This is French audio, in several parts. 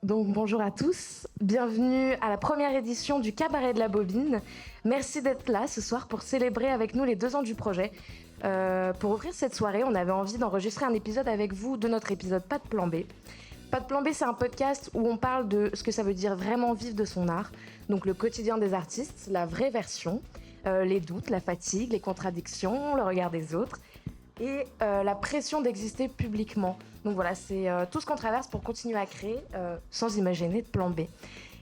Donc bonjour à tous, bienvenue à la première édition du Cabaret de la Bobine. Merci d'être là ce soir pour célébrer avec nous les 2 ans du projet. Pour ouvrir cette soirée, on avait envie d'enregistrer un épisode avec vous de notre épisode Pas de plan B. Pas de plan B, c'est un podcast où on parle de ce que ça veut dire vraiment vivre de son art, donc le quotidien des artistes, la vraie version, les doutes, la fatigue, les contradictions, le regard des autres et la pression d'exister publiquement. Donc voilà, c'est tout ce qu'on traverse pour continuer à créer sans imaginer de plan B.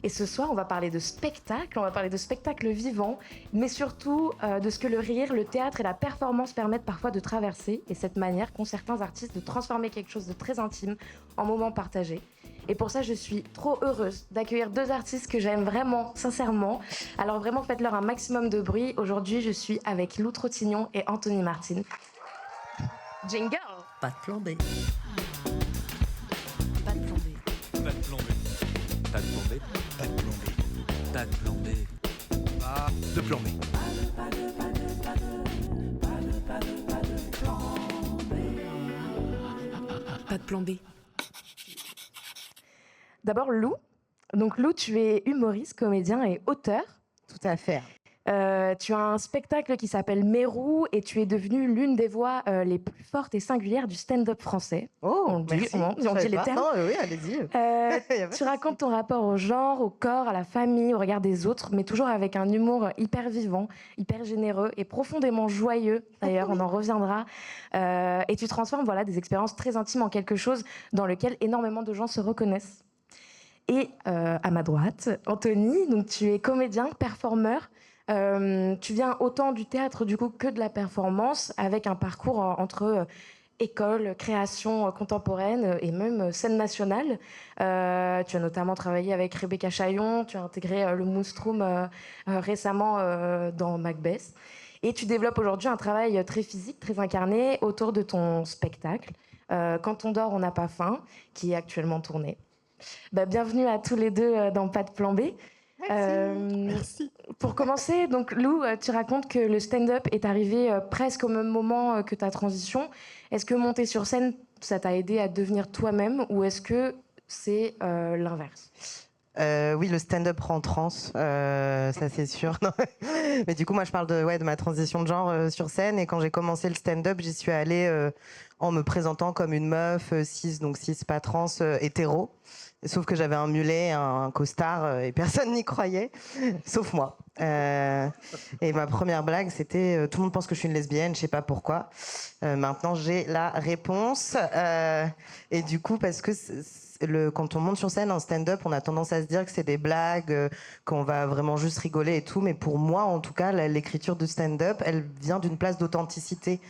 Et ce soir, on va parler de spectacle vivant, mais surtout de ce que le rire, le théâtre et la performance permettent parfois de traverser, et cette manière qu'ont certains artistes de transformer quelque chose de très intime en moments partagés. Et pour ça, je suis trop heureuse d'accueillir 2 artistes que j'aime vraiment, sincèrement. Alors vraiment, faites-leur un maximum de bruit. Aujourd'hui, je suis avec Lou Trottignon et Anthony Martin. Jingle! Pas de plan B. Pas de plan B. Pas de plan B. Pas de plan B. Pas de plan B. Pas de plan B. Pas de plan B. Pas de plan B. D'abord, Lou. Donc Lou, tu es humoriste, comédien et auteur. Tout à fait. Tu as un spectacle qui s'appelle Mérou et tu es devenue l'une des voix les plus fortes et singulières du stand-up français. Oh, On dit- merci. on dit Je savais les pas. termes. Non, oui, allez-y. Y a pas Tu de racontes ton rapport au genre, au corps, à la famille, au regard des autres, mais toujours avec un humour hyper vivant, hyper généreux et profondément joyeux. D'ailleurs, on en reviendra. Et tu transformes des expériences très intimes en quelque chose dans lequel énormément de gens se reconnaissent. Et à ma droite, Anthony, donc tu es comédien, performeur. Tu viens autant du théâtre du coup que de la performance, avec un parcours entre école, création contemporaine et même scène nationale. Tu as notamment travaillé avec Rebecca Chaillon, tu as intégré le Moonstrom récemment dans Macbeth. Et tu développes aujourd'hui un travail très physique, très incarné autour de ton spectacle. Quand on dort, on n'a pas faim, qui est actuellement tourné. Bienvenue à tous les deux dans Pas de plan B. Merci. Pour commencer, donc Lou, tu racontes que le stand-up est arrivé presque au même moment que ta transition. Est-ce que monter sur scène, ça t'a aidé à devenir toi-même ou est-ce que c'est l'inverse ? Oui, le stand-up rend trans, ça c'est sûr. Non. Mais du coup, moi, je parle de ma transition de genre sur scène. Et quand j'ai commencé le stand-up, j'y suis allée en me présentant comme une meuf cis, donc cis pas trans, hétéro. Sauf que j'avais un mulet, un costard, et personne n'y croyait, sauf moi. Et ma première blague, c'était tout le monde pense que je suis une lesbienne, je sais pas pourquoi. Maintenant, j'ai la réponse. Et du coup, parce que quand on monte sur scène en stand-up, on a tendance à se dire que c'est des blagues, qu'on va vraiment juste rigoler et tout. Mais pour moi, en tout cas, l'écriture de stand-up, elle vient d'une place d'authenticité.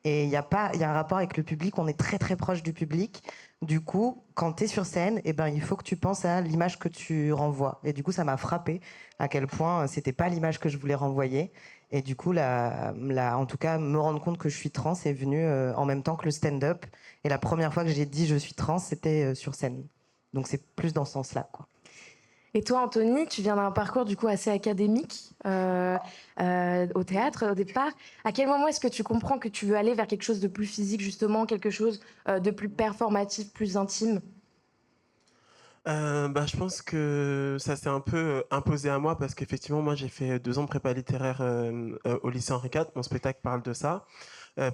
Et il y a un rapport avec le public, on est très très proche du public. Du coup, quand tu es sur scène, il faut que tu penses à l'image que tu renvoies. Et du coup, ça m'a frappé à quel point c'était pas l'image que je voulais renvoyer. Et du coup, en tout cas, me rendre compte que je suis trans est venu en même temps que le stand-up. Et la première fois que j'ai dit je suis trans, c'était sur scène. Donc c'est plus dans ce sens-là, quoi. Et toi, Anthony, tu viens d'un parcours du coup assez académique au théâtre au départ. À quel moment est-ce que tu comprends que tu veux aller vers quelque chose de plus physique, justement, quelque chose de plus performatif, plus intime ? Je pense que ça s'est un peu imposé à moi parce qu'effectivement, moi, j'ai fait 2 ans de prépa littéraire au lycée Henri IV. Mon spectacle parle de ça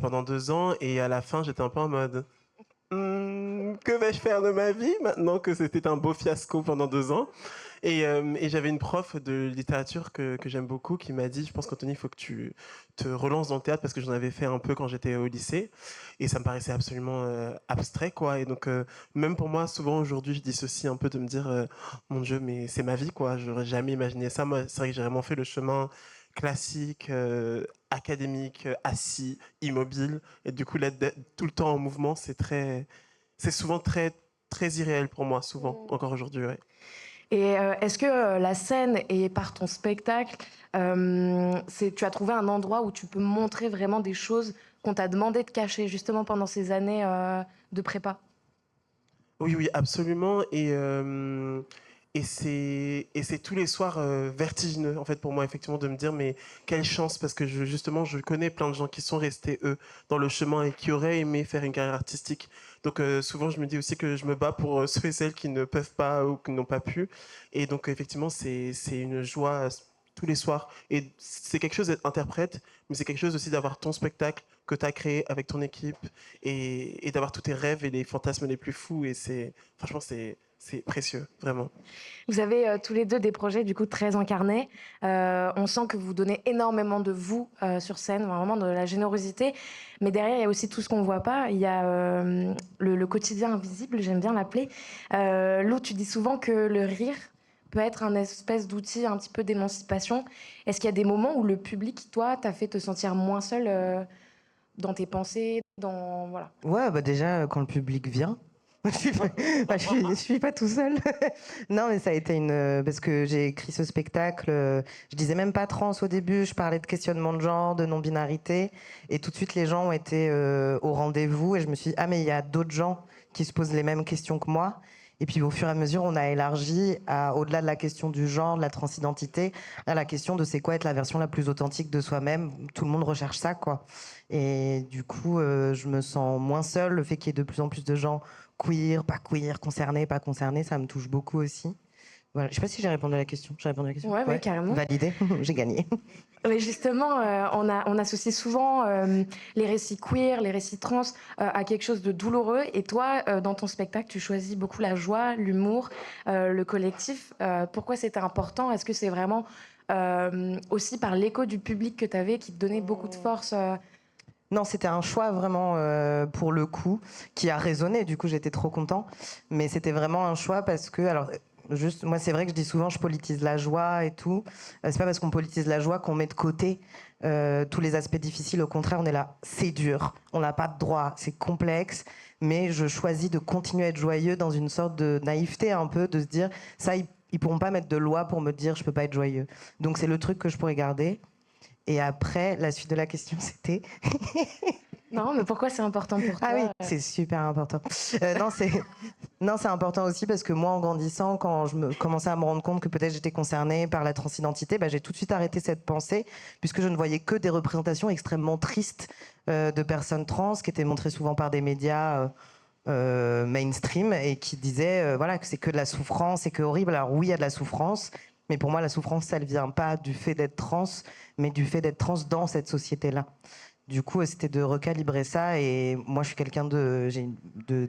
pendant 2 ans. Et à la fin, j'étais un peu en mode que vais-je faire de ma vie maintenant que c'était un beau fiasco pendant 2 ans. Et j'avais une prof de littérature que j'aime beaucoup qui m'a dit, je pense qu'Anthony, il faut que tu te relances dans le théâtre parce que j'en avais fait un peu quand j'étais au lycée et ça me paraissait absolument abstrait, quoi. Et donc même pour moi, souvent aujourd'hui, je dissocie un peu de me dire mon Dieu, mais c'est ma vie, quoi. J'aurais jamais imaginé ça. Moi, c'est vrai que j'ai vraiment fait le chemin classique, académique, assis, immobile, et du coup l'être tout le temps en mouvement, c'est souvent très très irréel pour moi, souvent, encore aujourd'hui. Ouais. Et est-ce que la scène et par ton spectacle, tu as trouvé un endroit où tu peux montrer vraiment des choses qu'on t'a demandé de cacher justement pendant ces années de prépa ? Oui, absolument. Et c'est tous les soirs vertigineux, en fait, pour moi, effectivement, de me dire, mais quelle chance, parce que justement, je connais plein de gens qui sont restés, eux, dans le chemin et qui auraient aimé faire une carrière artistique Donc souvent, je me dis aussi que je me bats pour ceux et celles qui ne peuvent pas ou qui n'ont pas pu. Et donc effectivement, c'est une joie tous les soirs. Et c'est quelque chose d'être interprète, mais c'est quelque chose aussi d'avoir ton spectacle que tu as créé avec ton équipe et d'avoir tous tes rêves et les fantasmes les plus fous. Et franchement, c'est précieux, vraiment. Vous avez tous les deux des projets du coup très incarnés. On sent que vous donnez énormément de vous sur scène, vraiment de la générosité. Mais derrière, il y a aussi tout ce qu'on ne voit pas. Il y a le quotidien invisible, j'aime bien l'appeler. Lou, tu dis souvent que le rire peut être un espèce d'outil un petit peu d'émancipation. Est-ce qu'il y a des moments où le public, toi, t'a fait te sentir moins seul dans tes pensées, voilà. Ouais, bah déjà, quand le public vient, je suis pas tout seul. Non, mais ça a été parce que j'ai écrit ce spectacle, je disais même pas trans au début, je parlais de questionnement de genre, de non-binarité, et tout de suite les gens ont été au rendez-vous, et je me suis dit, ah mais il y a d'autres gens qui se posent les mêmes questions que moi. Et puis au fur et à mesure, on a élargi au-delà de la question du genre, de la transidentité, à la question de c'est quoi être la version la plus authentique de soi-même. Tout le monde recherche ça, quoi. Et du coup, je me sens moins seule. Le fait qu'il y ait de plus en plus de gens queer, concernés, pas concernés, ça me touche beaucoup aussi. Voilà. Je sais pas si j'ai répondu à la question. J'ai répondu à la question. Ouais, ouais, carrément. Validé, j'ai gagné. Mais justement, on associe souvent les récits queer, les récits trans à quelque chose de douloureux. Et toi, dans ton spectacle, tu choisis beaucoup la joie, l'humour, le collectif. Pourquoi c'était important? Est-ce que c'est vraiment aussi par l'écho du public que tu avais qui te donnait beaucoup de force Non, c'était un choix vraiment pour le coup qui a résonné. Du coup, j'étais trop content. Mais c'était vraiment un choix parce que, alors, juste, moi, c'est vrai que je dis souvent, je politise la joie et tout. C'est pas parce qu'on politise la joie qu'on met de côté tous les aspects difficiles. Au contraire, on est là, c'est dur, on n'a pas de droit, c'est complexe. Mais je choisis de continuer à être joyeux dans une sorte de naïveté un peu, de se dire, ça, ils pourront pas mettre de loi pour me dire, je peux pas être joyeux. Donc c'est le truc que je pourrais garder. Et après, la suite de la question, c'était... Non, mais pourquoi c'est important pour toi? Ah oui, c'est super important. Non, c'est important aussi parce que moi, en grandissant, quand je commençais à me rendre compte que peut-être j'étais concernée par la transidentité, j'ai tout de suite arrêté cette pensée puisque je ne voyais que des représentations extrêmement tristes de personnes trans qui étaient montrées souvent par des médias mainstream et qui disaient voilà, que c'est que de la souffrance et que horrible. Alors oui, il y a de la souffrance, mais pour moi, la souffrance, ça ne vient pas du fait d'être trans, mais du fait d'être trans dans cette société-là. Du coup, c'était de recalibrer ça. Et moi, je suis quelqu'un de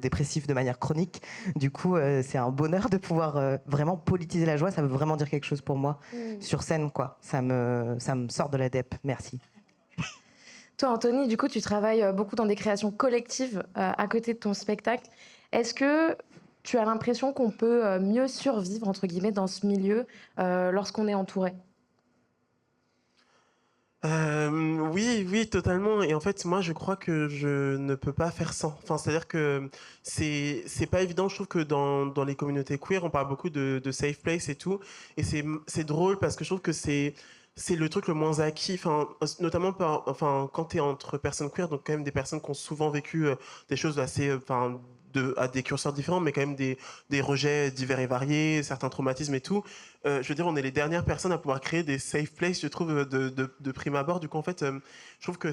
dépressif de manière chronique. Du coup, c'est un bonheur de pouvoir vraiment politiser la joie. Ça veut vraiment dire quelque chose pour moi sur scène, quoi. Ça me sort de la dep. Merci. Toi, Anthony, du coup, tu travailles beaucoup dans des créations collectives à côté de ton spectacle. Est-ce que tu as l'impression qu'on peut mieux survivre, entre guillemets, dans ce milieu lorsqu'on est entouré? Oui, totalement. Et en fait, moi, je crois que je ne peux pas faire sans. Enfin, c'est-à-dire que c'est pas évident. Je trouve que dans les communautés queer, on parle beaucoup de safe place et tout. Et c'est drôle parce que je trouve que c'est le truc le moins acquis, enfin, notamment quand tu es entre personnes queer, donc quand même des personnes qui ont souvent vécu des choses assez, à des curseurs différents, mais quand même des rejets divers et variés, certains traumatismes et tout. Je veux dire, on est les dernières personnes à pouvoir créer des safe places, je trouve, de prime abord. Du coup, en fait, je trouve que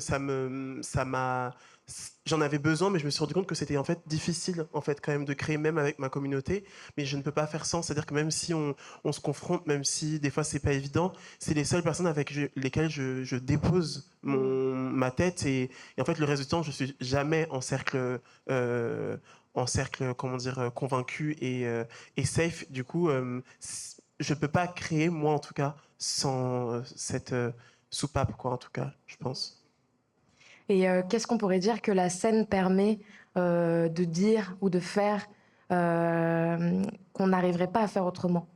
j'en avais besoin, mais je me suis rendu compte que c'était en fait difficile, en fait, quand même, de créer, même avec ma communauté. Mais je ne peux pas faire sans. C'est-à-dire que même si on se confronte, même si des fois c'est pas évident, c'est les seules personnes avec lesquelles je dépose ma tête. Et en fait, le reste du temps, je suis jamais en cercle, comment dire, convaincu et safe. Du coup, je peux pas créer, moi en tout cas, sans cette soupape, quoi, en tout cas, je pense. Et qu'est-ce qu'on pourrait dire que la scène permet de dire ou de faire qu'on n'arriverait pas à faire autrement,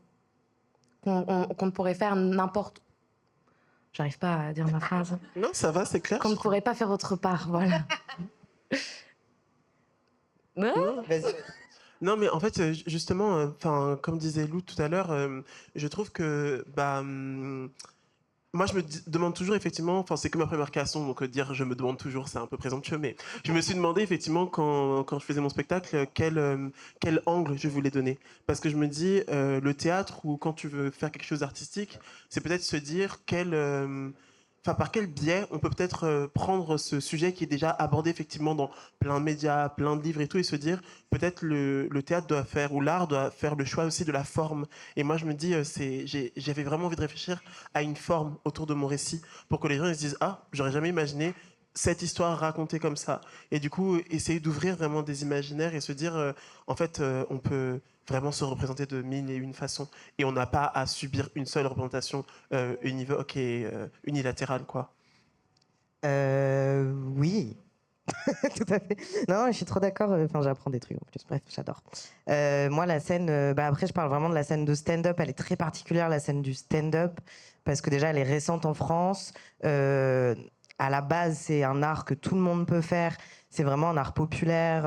qu'on ne pourrait faire n'importe... J'arrive pas à dire ma phrase. Non, ça va, c'est clair. Qu'on ne pourrait pas faire autre part, voilà. Vas-y. Non, mais en fait, justement, comme disait Lou tout à l'heure, je trouve que moi, je me demande toujours, effectivement, c'est que ma première création, donc dire je me demande toujours, c'est un peu présomptueux, mais je me suis demandé, effectivement, quand je faisais mon spectacle, quel angle je voulais donner. Parce que je me dis, le théâtre, ou quand tu veux faire quelque chose d'artistique, c'est peut-être se dire par quel biais on peut peut-être prendre ce sujet qui est déjà abordé effectivement dans plein de médias, plein de livres et tout, et se dire peut-être le théâtre doit faire, ou l'art doit faire le choix aussi de la forme. Et moi je me dis, j'avais vraiment envie de réfléchir à une forme autour de mon récit pour que les gens ils se disent ah, j'aurais jamais imaginé cette histoire racontée comme ça. Et du coup, essayer d'ouvrir vraiment des imaginaires et se dire en fait, on peut vraiment se représenter de mille et une façons. Et on n'a pas à subir une seule représentation univoque et unilatérale, quoi. Oui, tout à fait. Non, je suis trop d'accord. Enfin, j'apprends des trucs en plus. Bref, j'adore. Moi, la scène... après, je parle vraiment de la scène de stand-up. Elle est très particulière, la scène du stand-up, parce que déjà, elle est récente en France. À la base, c'est un art que tout le monde peut faire. C'est vraiment un art populaire.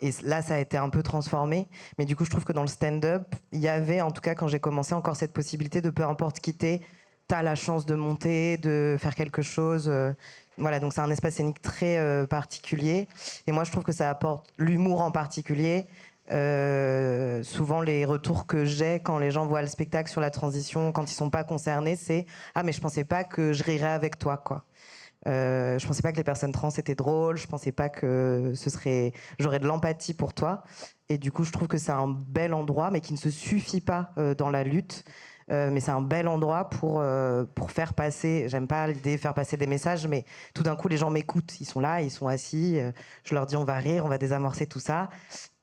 Et là, ça a été un peu transformé. Mais du coup, je trouve que dans le stand-up, il y avait, en tout cas, quand j'ai commencé, encore cette possibilité de peu importe qui t'es, t'as la chance de monter, de faire quelque chose. Voilà, donc c'est un espace scénique très particulier. Et moi, je trouve que ça apporte l'humour en particulier. Souvent, les retours que j'ai quand les gens voient le spectacle sur la transition, quand ils sont pas concernés, c'est « Ah, mais je pensais pas que je rirais avec toi, quoi. » Je pensais pas que les personnes trans étaient drôles, je pensais pas que j'aurais de l'empathie pour toi. Et du coup, je trouve que c'est un bel endroit, mais qui ne se suffit pas dans la lutte. Mais c'est un bel endroit pour faire passer, j'aime pas l'idée de faire passer des messages, mais tout d'un coup, les gens m'écoutent. Ils sont là, ils sont assis. Je leur dis, on va rire, on va désamorcer tout ça.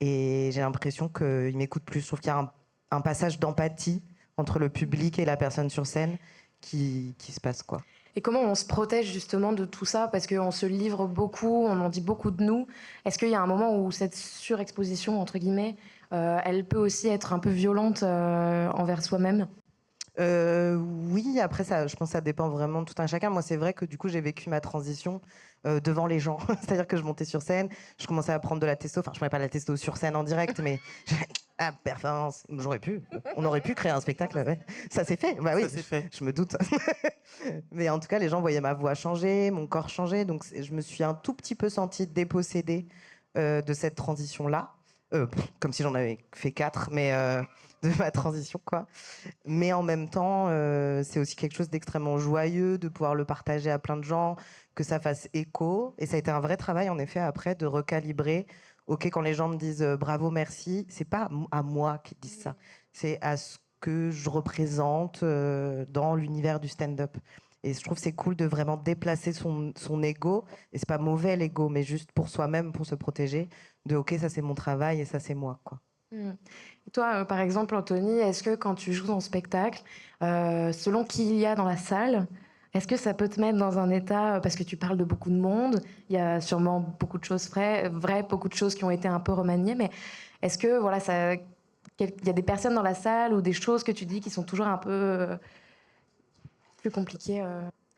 Et j'ai l'impression qu'ils m'écoutent plus. Je trouve qu'il y a un passage d'empathie entre le public et la personne sur scène qui se passe, quoi. Et comment on se protège justement de tout ça? Parce qu'on se livre beaucoup, on en dit beaucoup de nous. Est-ce qu'il y a un moment où cette surexposition, entre guillemets, elle peut aussi être un peu violente envers soi-même? Oui, après, je pense que ça dépend vraiment de tout un chacun. Moi, c'est vrai que du coup, j'ai vécu ma transition devant les gens. C'est-à-dire que je montais sur scène, je commençais à prendre de la testo. Enfin, je ne prenais pas de la testo sur scène en direct, mais performance. J'aurais pu. On aurait pu créer un spectacle. Ouais. Ça s'est fait. Bah oui, Ça s'est fait. je me doute. Mais en tout cas, les gens voyaient ma voix changer, mon corps changer. Donc, je me suis un tout petit peu sentie dépossédée de cette transition-là. Comme si j'en avais fait 4, mais de ma transition, quoi. Mais en même temps, c'est aussi quelque chose d'extrêmement joyeux de pouvoir le partager à plein de gens, que ça fasse écho. Et ça a été un vrai travail, en effet, après, de recalibrer. OK, quand les gens me disent bravo, merci, c'est pas à moi qu'ils disent ça. C'est à ce que je représente dans l'univers du stand-up. Et je trouve que c'est cool de vraiment déplacer son ego. Et c'est pas mauvais, l'ego, mais juste pour soi-même, pour se protéger. De OK, ça c'est mon travail et ça c'est moi, quoi. Et toi, par exemple, Anthony, est-ce que quand tu joues en spectacle, selon qui il y a dans la salle, est-ce que ça peut te mettre dans un état, parce que tu parles de beaucoup de monde, il y a sûrement beaucoup de choses vraies, beaucoup de choses qui ont été un peu remaniées, mais est-ce que voilà, il y a des personnes dans la salle ou des choses que tu dis qui sont toujours un peu plus compliquées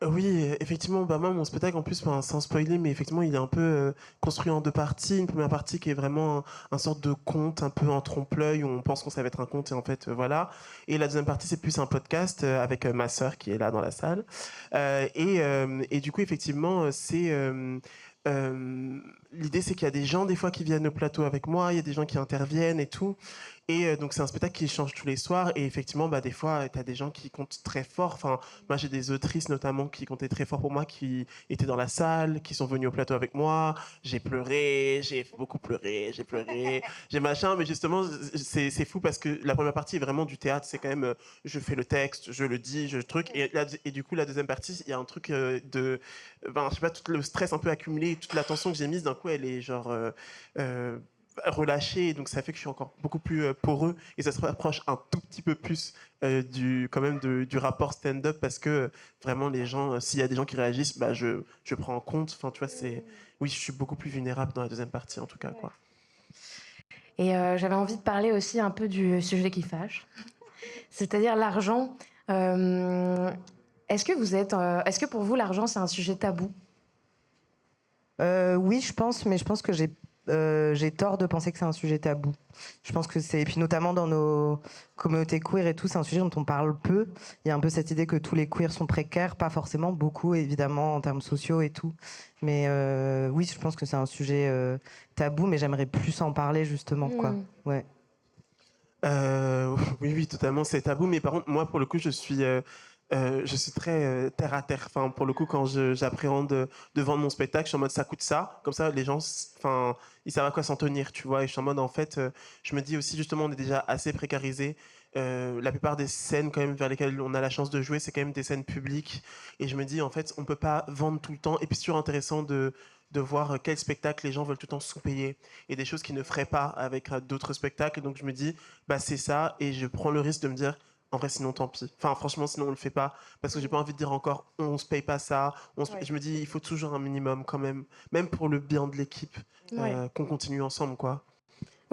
Oui, effectivement, bah moi, mon spectacle, en plus, sans spoiler, mais effectivement, il est un peu construit en 2 parties. Une première partie qui est vraiment un sorte de conte, un peu en trompe-l'œil, où on pense que ça va être un conte, et en fait, voilà. Et la deuxième partie, c'est plus un podcast avec ma sœur qui est là dans la salle. Et du coup, effectivement, l'idée, c'est qu'il y a des gens, des fois, qui viennent au plateau avec moi, il y a des gens qui interviennent et tout. Et donc, c'est un spectacle qui change tous les soirs. Et effectivement, bah, des fois, tu as des gens qui comptent très fort. Enfin, moi, j'ai des autrices, notamment, qui comptaient très fort pour moi, qui étaient dans la salle, qui sont venues au plateau avec moi. J'ai pleuré, j'ai beaucoup pleuré, j'ai pleuré, j'ai machin. Mais justement, c'est fou parce que la première partie est vraiment du théâtre. C'est quand même, je fais le texte, je le dis, je truc. Et du coup, la deuxième partie, il y a un truc je sais pas, tout le stress un peu accumulé, toute la tension que j'ai mise, d'un coup, elle est genre... relâché, donc ça fait que je suis encore beaucoup plus poreux et ça se rapproche un tout petit peu plus du rapport stand-up parce que vraiment les gens, s'il y a des gens qui réagissent, bah je prends en compte. Enfin, tu vois, oui, je suis beaucoup plus vulnérable dans la deuxième partie en tout cas, quoi. Et j'avais envie de parler aussi un peu du sujet qui fâche, c'est-à-dire l'argent. Est-ce que pour vous l'argent c'est un sujet tabou? Oui, je pense, mais je pense que j'ai tort de penser que c'est un sujet tabou. Je pense que et puis notamment dans nos communautés queer et tout, c'est un sujet dont on parle peu. Il y a un peu cette idée que tous les queers sont précaires, pas forcément, beaucoup évidemment en termes sociaux et tout. Mais oui, je pense que c'est un sujet tabou, mais j'aimerais plus en parler justement, quoi. Ouais. Oui, totalement, c'est tabou. Mais par contre, moi, pour le coup, je suis je suis très terre à terre. Enfin, pour le coup, quand j'appréhende de vendre mon spectacle, je suis en mode ça coûte ça. Comme ça, les gens, enfin, ils savent à quoi s'en tenir, tu vois. Et je suis en mode, en fait, je me dis aussi, justement, on est déjà assez précarisé. La plupart des scènes quand même vers lesquelles on a la chance de jouer, c'est quand même des scènes publiques. Et je me dis, en fait, on peut pas vendre tout le temps. Et puis, c'est toujours intéressant de voir quel spectacle les gens veulent tout le temps sous-payer. Et des choses qu'ils ne feraient pas avec d'autres spectacles. Et donc, je me dis, bah, c'est ça. Et je prends le risque de me dire, en vrai, sinon, tant pis. Enfin, franchement, sinon, on le fait pas. Parce que j'ai pas envie de dire encore, on se paye pas ça. Je me dis, il faut toujours un minimum quand même. Même pour le bien de l'équipe, qu'on continue ensemble, quoi.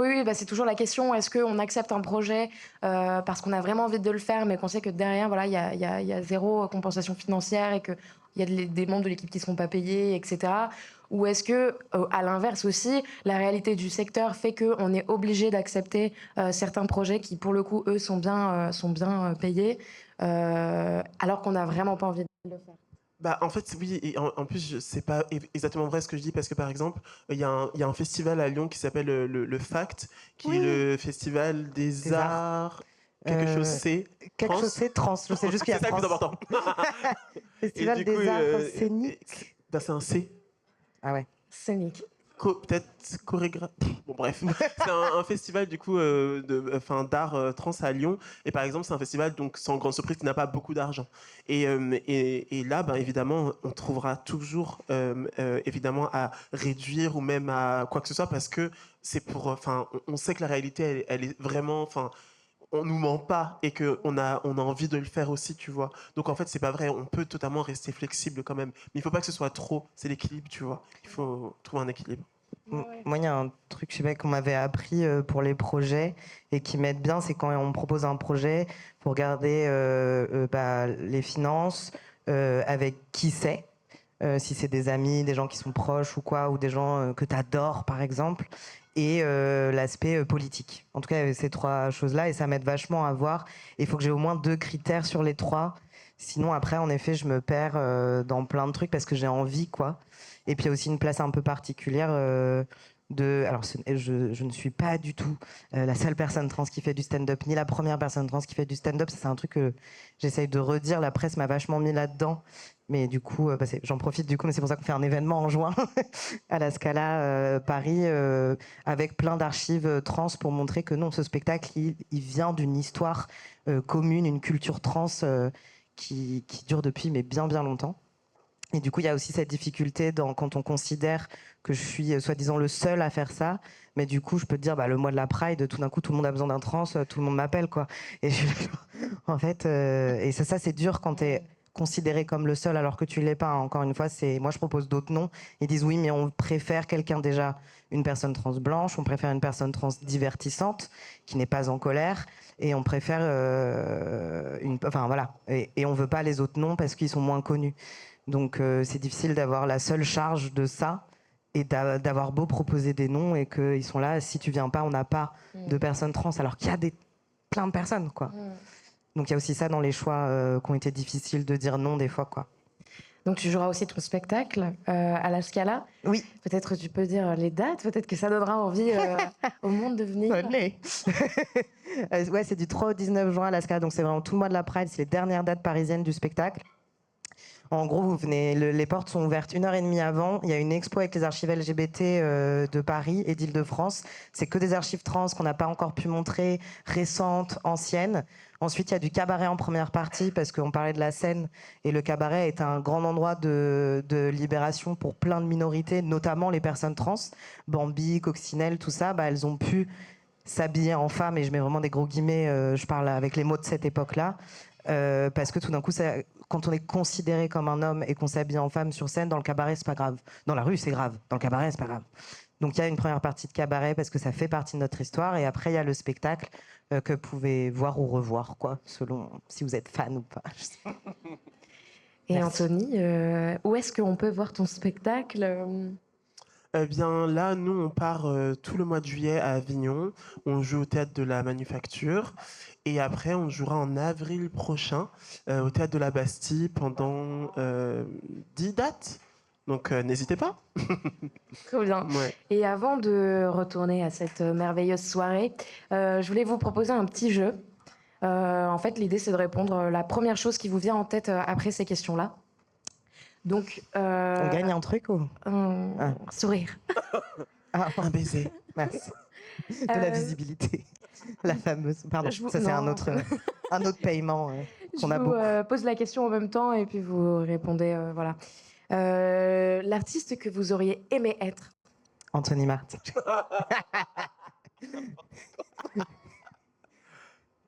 Oui, bah, c'est toujours la question, est-ce qu'on accepte un projet parce qu'on a vraiment envie de le faire, mais qu'on sait que derrière, voilà, il y a zéro compensation financière et qu'il y a des membres de l'équipe qui ne seront pas payés, etc. Ou est-ce que, à l'inverse aussi, la réalité du secteur fait qu'on est obligé d'accepter certains projets qui, pour le coup, eux, sont bien payés, alors qu'on n'a vraiment pas envie de le faire? Bah, en fait, oui, et en plus, c'est pas exactement vrai ce que je dis, parce que par exemple, il y a un festival à Lyon qui s'appelle le FACT, qui est le festival des arts. Quelque chose c'est. Quelque chose c'est trans. Je sais juste qu'il y a c'est ça le plus trans. important. Festival Et du coup, des arts scéniques. Bah, c'est un C. Ah ouais. Scénique. Peut-être chorégraphe. Bon, bref. C'est un festival du coup d'art trans à Lyon. Et par exemple, c'est un festival, donc sans grande surprise, qui n'a pas beaucoup d'argent. Et là, ben, évidemment, on trouvera toujours évidemment à réduire ou même à quoi que ce soit parce que c'est pour. Enfin, on sait que la réalité, elle est vraiment. Enfin, on nous ment pas et qu'on on a envie de le faire aussi, tu vois. Donc en fait, c'est pas vrai. On peut totalement rester flexible quand même. Mais il faut pas que ce soit trop. C'est l'équilibre, tu vois. Il faut trouver un équilibre. Moi, il y a un truc, je sais pas, qu'on m'avait appris pour les projets et qui m'aide bien, c'est quand on me propose un projet, faut regarder les finances, avec qui c'est, si c'est des amis, des gens qui sont proches ou quoi, ou des gens que tu adores, par exemple, et l'aspect politique. En tout cas, ces trois choses-là, et ça m'aide vachement à voir. Il faut que j'ai au moins 2 critères sur les 3. Sinon, après, en effet, je me perds dans plein de trucs parce que j'ai envie, quoi. Et puis, il y a aussi une place un peu particulière Alors, je ne suis pas du tout la seule personne trans qui fait du stand-up, ni la première personne trans qui fait du stand-up. Ça, c'est un truc que j'essaye de redire. La presse m'a vachement mis là-dedans. Mais du coup, j'en profite du coup, mais c'est pour ça qu'on fait un événement en juin à la Scala Paris avec plein d'archives trans pour montrer que non, ce spectacle, il vient d'une histoire commune, une culture trans qui dure depuis mais bien longtemps. Et du coup, il y a aussi cette difficulté quand on considère que je suis soi-disant le seul à faire ça. Mais du coup, je peux te dire, le mois de la Pride, tout d'un coup, tout le monde a besoin d'un trans, tout le monde m'appelle, quoi. Et en fait, et ça, c'est dur quand t'es considéré comme le seul alors que tu l'es pas. Encore une fois, moi, je propose d'autres noms. Ils disent oui, mais on préfère une personne trans blanche, on préfère une personne trans divertissante, qui n'est pas en colère. Et on préfère enfin voilà. Et on veut pas les autres noms parce qu'ils sont moins connus. Donc c'est difficile d'avoir la seule charge de ça et d'avoir beau proposer des noms et qu'ils sont là, si tu viens pas, on n'a pas de personnes trans, alors qu'il y a plein de personnes, quoi. Donc il y a aussi ça dans les choix qui ont été difficiles de dire non des fois, quoi. Donc tu joueras aussi ton spectacle à la Scala. Oui. Peut-être tu peux dire les dates, peut-être que ça donnera envie au monde de venir. Ouais, c'est du 3 au 19 juin à la Scala, donc c'est vraiment tout le mois de la Pride, c'est les dernières dates parisiennes du spectacle. En gros, vous venez, les portes sont ouvertes 1h30 avant. Il y a une expo avec les archives LGBT de Paris et d'Île-de-France. C'est que des archives trans qu'on n'a pas encore pu montrer, récentes, anciennes. Ensuite, il y a du cabaret en première partie parce qu'on parlait de la scène. Et le cabaret est un grand endroit de libération pour plein de minorités, notamment les personnes trans. Bambi, Coccinelle, tout ça, elles ont pu s'habiller en femme. Et je mets vraiment des gros guillemets, je parle avec les mots de cette époque-là. Parce que tout d'un coup, quand on est considéré comme un homme et qu'on s'habille en femme sur scène, dans le cabaret, c'est pas grave. Dans la rue, c'est grave. Dans le cabaret, c'est pas grave. Donc il y a une première partie de cabaret parce que ça fait partie de notre histoire. Et après, il y a le spectacle que vous pouvez voir ou revoir, quoi, selon si vous êtes fan ou pas. Et Merci. Anthony, où est-ce qu'on peut voir ton spectacle Eh bien, là, nous, on part tout le mois de juillet à Avignon. On joue au Théâtre de la Manufacture. Et après, on jouera en avril prochain au Théâtre de la Bastille pendant 10 dates. Donc, n'hésitez pas. Très bien. Ouais. Et avant de retourner à cette merveilleuse soirée, je voulais vous proposer un petit jeu. En fait, l'idée, c'est de répondre la première chose qui vous vient en tête après ces questions-là. Donc, On gagne un truc ou un sourire. Un baiser. Merci. De la Euh, visibilité. La fameuse. Pardon, je vous- ça c'est non. un autre paiement Je qu'on a vous beaucoup. pose la question en même temps et puis vous répondez. Voilà. L'artiste que vous auriez aimé être. Anthony Martin.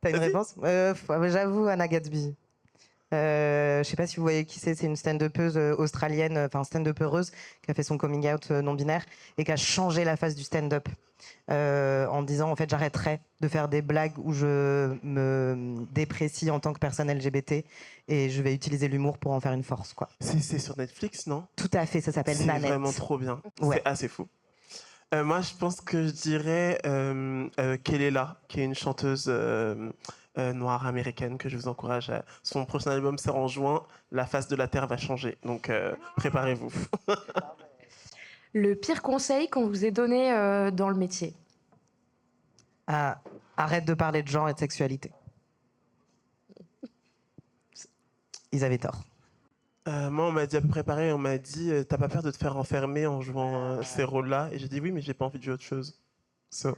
T'as une réponse J'avoue, Anna Gatsby. Je sais pas si vous voyez qui c'est une stand-upeuse australienne, enfin stand-upeuse, qui a fait son coming out non-binaire et qui a changé la face du stand-up en disant en fait j'arrêterai de faire des blagues où je me déprécie en tant que personne LGBT et je vais utiliser l'humour pour en faire une force, quoi. C'est sur Netflix, non? Tout à fait, ça s'appelle C'est Nanette. vraiment trop bien. Ouais. C'est assez fou. Moi, je pense que je dirais Kelela, qui est une chanteuse noire américaine que je vous encourage à... Son prochain album sort en juin. La face de la Terre va changer. Donc, préparez-vous. Le pire conseil qu'on vous ait donné dans le métier. Ah, arrête de parler de genre et de sexualité. Ils avaient tort. Moi, on m'a dit à peu près pareil. On m'a dit t'as pas peur de te faire enfermer en jouant ces rôles-là? Et j'ai dit oui, mais j'ai pas envie de jouer autre chose. So.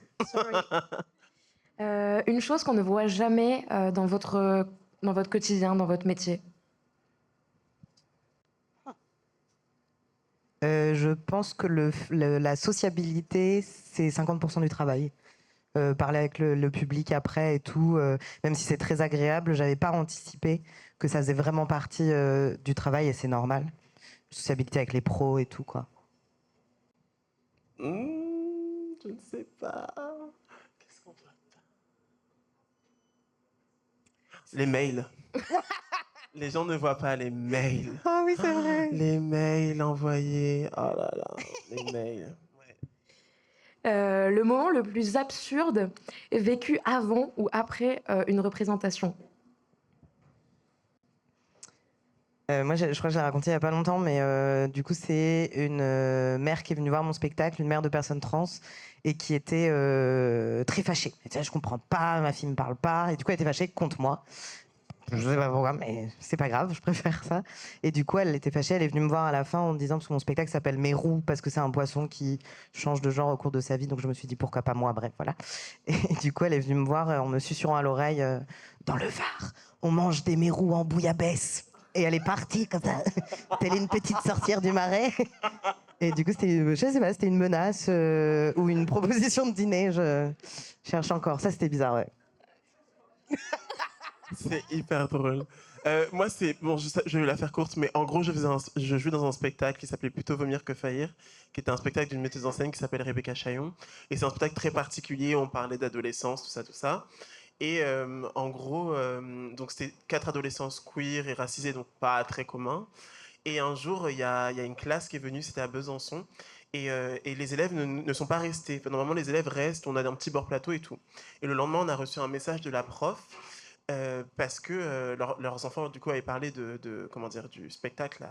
Une chose qu'on ne voit jamais dans votre quotidien, dans votre métier. Je pense que la sociabilité, c'est 50% du travail. Parler avec le public après et tout, même si c'est très agréable, j'avais pas anticipé que ça faisait vraiment partie du travail et c'est normal. Sociabilité avec les pros et tout, quoi. Je ne sais pas. Qu'est-ce qu'on peut faire? Les mails. Les gens ne voient pas les mails. Ah oui, c'est vrai. Les mails envoyés. Oh là là, les mails. Le moment le plus absurde vécu avant ou après une représentation. Moi, je crois que je l'ai raconté il y a pas longtemps, mais du coup, c'est une mère qui est venue voir mon spectacle, une mère de personnes trans, et qui était très fâchée. Elle disait, je comprends pas, ma fille me parle pas, et du coup, elle était fâchée contre moi. Je sais pas pourquoi, mais c'est pas grave, je préfère ça. Et du coup, elle était fâchée, elle est venue me voir à la fin en me disant, parce que mon spectacle s'appelle Mérou, parce que c'est un poisson qui change de genre au cours de sa vie, donc je me suis dit, pourquoi pas moi, bref, voilà. Et du coup, elle est venue me voir en me susurrant à l'oreille, dans le Var, on mange des mérous en bouillabaisse. Et elle est partie comme ça, telle une petite sorcière du marais. Et du coup, je sais pas, c'était une menace ou une proposition de dîner, je cherche encore. Ça, c'était bizarre, ouais. C'est hyper drôle. Moi, je vais la faire courte, mais en gros, je jouais dans un spectacle qui s'appelait Plutôt vomir que faillir, qui était un spectacle d'une metteuse en scène qui s'appelle Rebecca Chaillon. Et c'est un spectacle très particulier, on parlait d'adolescence, tout ça, tout ça. Et en gros, donc c'était 4 adolescences queer et racisées, donc pas très commun. Et un jour, il y a une classe qui est venue, c'était à Besançon, et les élèves ne sont pas restés. Enfin, normalement, les élèves restent, on a un petit bord plateau et tout. Et le lendemain, on a reçu un message de la prof, parce que leurs enfants, du coup, avaient parlé comment dire, du spectacle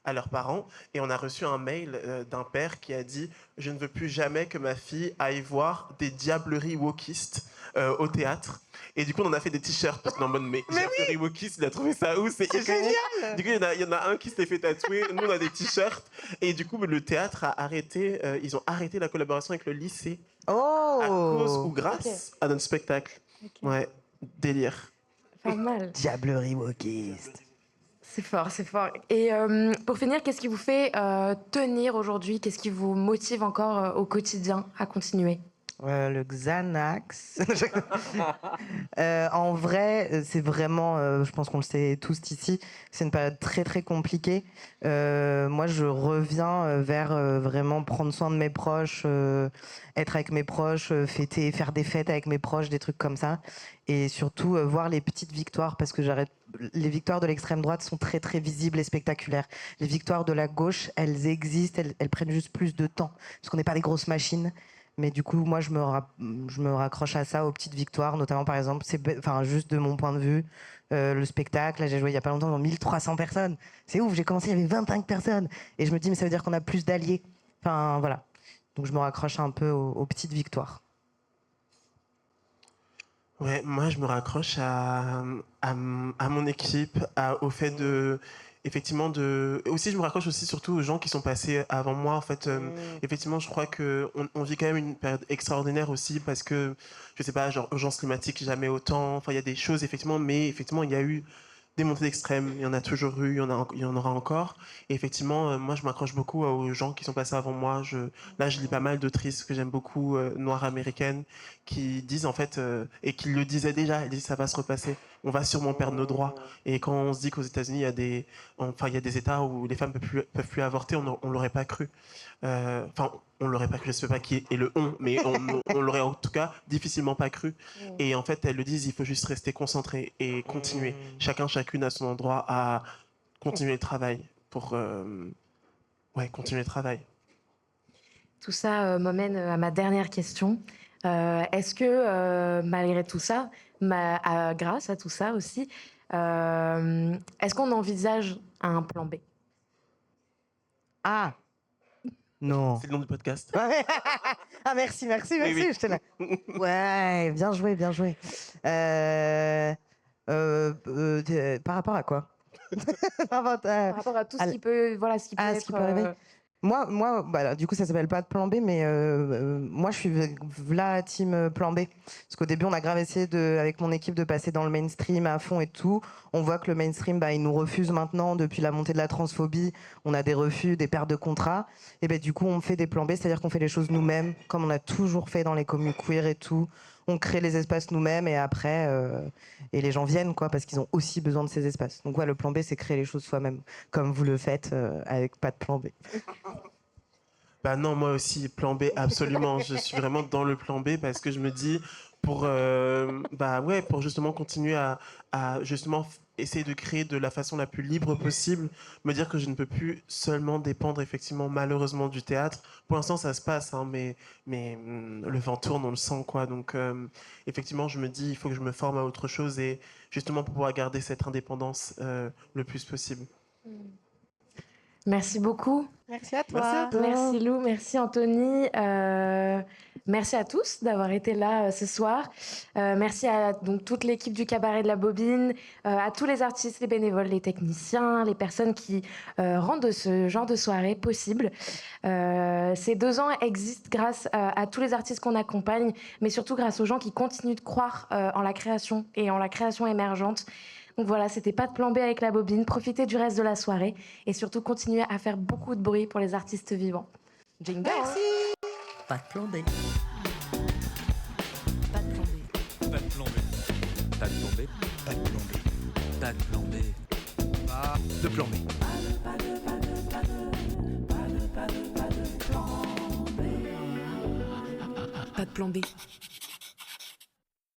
à leurs parents. Et on a reçu un mail d'un père qui a dit « Je ne veux plus jamais que ma fille aille voir des diableries wokistes au théâtre. » Et du coup, on en a fait des t-shirts, parce qu'on est en mode « Mais diableries wokistes, il a trouvé ça où? C'est génial !» Du coup, il y en a un qui s'est fait tatouer, nous, on a des t-shirts. Et du coup, le théâtre a arrêté, ils ont arrêté la collaboration avec le lycée. À cause ou grâce à notre spectacle. Okay. Ouais, délire. Pas mal. Diablerie wokiste. C'est fort, c'est fort. Et pour finir, qu'est-ce qui vous fait tenir aujourd'hui? Qu'est-ce qui vous motive encore au quotidien à continuer? Le Xanax. En vrai, c'est vraiment, je pense qu'on le sait tous ici, c'est une période très très compliquée. Moi, je reviens vers vraiment prendre soin de mes proches, être avec mes proches, fêter, faire des fêtes avec mes proches, des trucs comme ça. Et surtout, voir les petites victoires, parce que les victoires de l'extrême droite sont très très visibles et spectaculaires. Les victoires de la gauche, elles existent, elles prennent juste plus de temps, parce qu'on n'est pas des grosses machines. Mais du coup, moi, je me raccroche à ça, aux petites victoires, notamment, par exemple, juste de mon point de vue, le spectacle. Là, j'ai joué il n'y a pas longtemps dans 1300 personnes. C'est ouf, j'ai commencé, il y avait 25 personnes. Et je me dis, mais ça veut dire qu'on a plus d'alliés. Enfin, voilà. Donc, je me raccroche un peu aux petites victoires. Ouais, moi je me raccroche à mon équipe, au fait de, effectivement de, aussi je me raccroche aussi surtout aux gens qui sont passés avant moi. En fait, effectivement, je crois que on vit quand même une période extraordinaire aussi parce que, je sais pas, genre urgence climatique jamais autant. Enfin, il y a des choses effectivement, mais effectivement il y a eu des montées d'extrêmes. Il y en a toujours eu, il y en aura encore. Et effectivement, moi je m'accroche beaucoup aux gens qui sont passés avant moi. Là, je lis pas mal d'autrices que j'aime beaucoup, noires américaines, qui disent en fait, et qui le disaient déjà, elles disent ça va se repasser. On va sûrement perdre nos droits. Et quand on se dit qu'aux États-Unis, il y a des États où les femmes peuvent plus avorter, on l'aurait pas cru. Enfin, on l'aurait pas cru, je ne sais pas qui est le on, mais on l'aurait en tout cas difficilement pas cru. Et en fait, elles le disent, il faut juste rester concentré et continuer. Chacune à son endroit à continuer le travail pour continuer le travail. Tout ça m'amène à ma dernière question. Est-ce que malgré tout ça, grâce à tout ça aussi, est-ce qu'on envisage un plan B? Ah non. C'est le nom du podcast. Ah merci, Oui. j'étais là. Ouais, bien joué. Par rapport à quoi? Par rapport à tout ce qui peut, ce qui peut être. Ce qui peut arriver. Moi bah, du coup, ça s'appelle pas de plan B, mais moi, je suis la team plan B. Parce qu'au début, on a grave essayé, avec mon équipe, de passer dans le mainstream à fond et tout. On voit que le mainstream, il nous refuse maintenant. Depuis la montée de la transphobie, on a des refus, des pertes de contrats. Et du coup, on fait des plans B, c'est-à-dire qu'on fait les choses nous-mêmes, comme on a toujours fait dans les communes queer et tout. On crée les espaces nous-mêmes et après, et les gens viennent, quoi, parce qu'ils ont aussi besoin de ces espaces. Donc, le plan B, c'est créer les choses soi-même, comme vous le faites avec pas de plan B. Bah non, moi aussi, plan B, absolument. Je suis vraiment dans le plan B parce que je me dis, pour justement continuer à justement essayer de créer de la façon la plus libre possible, me dire que je ne peux plus seulement dépendre effectivement malheureusement du théâtre. Pour l'instant, ça se passe, hein, mais le vent tourne, on le sent, quoi. Donc effectivement, je me dis, il faut que je me forme à autre chose et justement pour pouvoir garder cette indépendance le plus possible. Merci beaucoup. Merci à toi. Merci à toi. Merci Lou, merci Anthony. Merci à tous d'avoir été là ce soir. Merci à donc, toute l'équipe du Cabaret de la Bobine, à tous les artistes, les bénévoles, les techniciens, les personnes qui rendent ce genre de soirée possible. Ces 2 ans existent grâce à tous les artistes qu'on accompagne, mais surtout grâce aux gens qui continuent de croire en la création et en la création émergente. Donc voilà, c'était pas de plan B avec la Bobine. Profitez du reste de la soirée et surtout continuez à faire beaucoup de bruit pour les artistes vivants. Jingle. Merci. Pas de plan B. Pas de plan B. Pas de plan B. Pas de plan B. Pas de plan B. Pas de plan B. Pas de plan B. Pas de plan B.